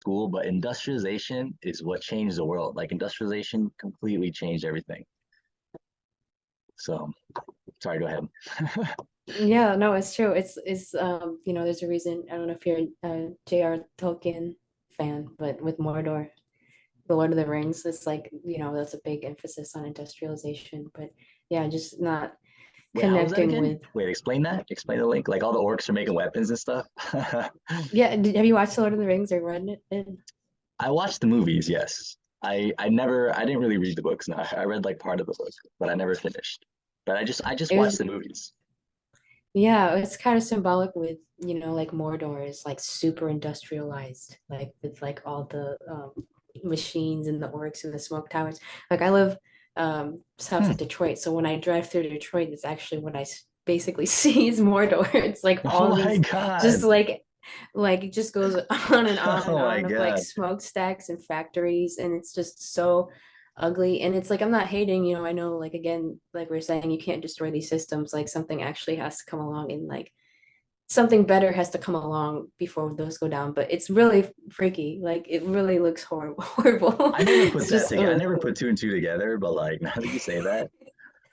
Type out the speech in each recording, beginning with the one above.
school, but industrialization is what changed the world. Like industrialization completely changed everything. So sorry, go ahead. Yeah, no, it's true. There's a reason. I don't know if you're a J.R. Tolkien fan, but with Mordor, the Lord of the Rings, it's like, that's a big emphasis on industrialization. But yeah, just not Wait, how was that connecting again? with. Wait, explain that. Explain the link. Like all the orcs are making weapons and stuff. Yeah, have you watched the Lord of the Rings or read it? I watched the movies, yes. I didn't really read the books. No, I read like part of the book, but I never finished. But I just It watched was the movies. Yeah, it's kind of symbolic with, like Mordor is like super industrialized, like with like all the machines and the orcs and the smoke towers. Like I live south Hmm. of Detroit, so when I drive through Detroit, it's actually what basically see is Mordor. It's like Oh all my these just God. like it just goes on and Oh my on of like God. smokestacks and factories, and it's just so ugly. And it's like I'm not hating, I know, like, again, like we're saying, you can't destroy these systems. Like something actually has to come along, and like something better has to come along before those go down. But it's really freaky. Like it really looks horrible. Horrible. I never put It's that just together. I never put two and two together, but like now that you say that,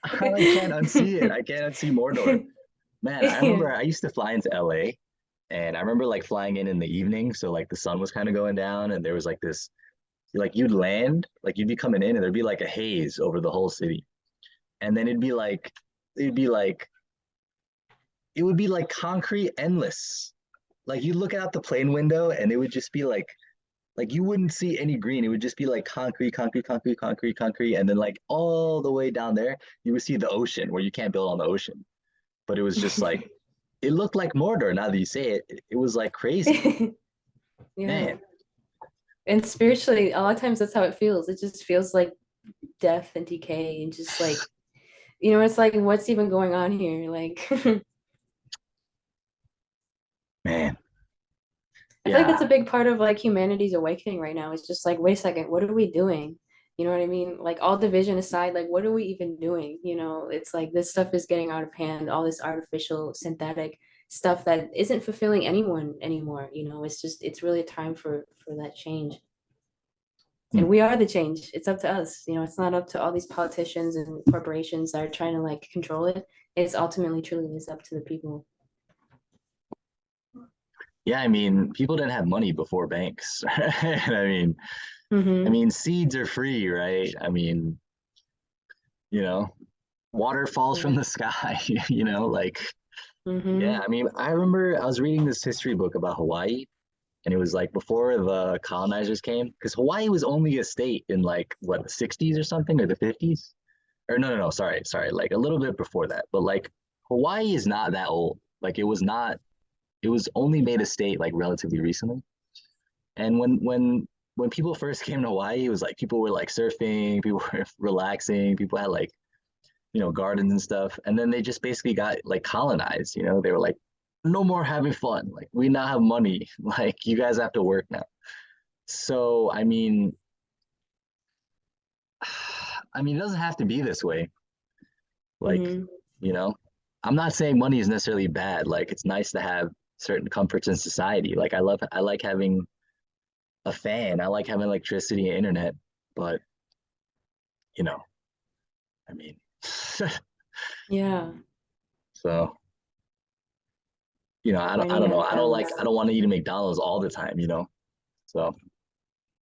I like can't unsee it. I can't unsee Mordor. Man, I Yeah. remember I used to fly into LA and I remember like flying in the evening. So like the sun was kind of going down and there was like this, like you'd land, like you'd be coming in and there'd be like a haze over the whole city. And then it'd be like, it would be like concrete endless. Like you'd look out the plane window and it would just be like you wouldn't see any green. It would just be like concrete, concrete, concrete, concrete, concrete. And then like all the way down there, you would see the ocean where you can't build on the ocean. But it was just like it looked like Mordor. Now that you say it, it was like crazy, Yeah. man. And spiritually, a lot of times that's how it feels. It just feels like death and decay and just like, it's like, what's even going on here? Like, Man, I feel like that's a yeah. big part of like humanity's awakening right now. It's just like, wait a second, what are we doing? You know what I mean? Like all division aside, like what are we even doing? It's like this stuff is getting out of hand, all this artificial synthetic stuff that isn't fulfilling anyone anymore. It's really a time for that change. Hmm. And we are the change. It's up to us. It's not up to all these politicians and corporations that are trying to like control it. It's ultimately truly is up to the people. Yeah, I mean, people didn't have money before banks. I Hmm. mean, seeds are free, right? I mean, you know, water falls from Yeah. the sky, like, yeah. Hmm. I mean, I remember I was reading this history book about Hawaii, and it was like before the colonizers came, because Hawaii was only a state in like what the 60s or something, or the 50s. Or no, no, no, sorry, like a little bit before that. But like Hawaii is not that old. Like it was not, it was only made a state like relatively recently. And when people first came to Hawaii, it was like people were like surfing, people were relaxing, people had like, gardens and stuff. And then they just basically got like colonized, they were like, no more having fun. Like we now have money. Like you guys have to work now. So I mean, it doesn't have to be this way. Like, Hmm. you know, I'm not saying money is necessarily bad. Like, it's nice to have certain comforts in society. Like, I like having a fan. I like having electricity and internet. But, you know, I mean, Yeah. so, I don't Finding know. that balance. I don't want to eat a McDonald's all the time, So,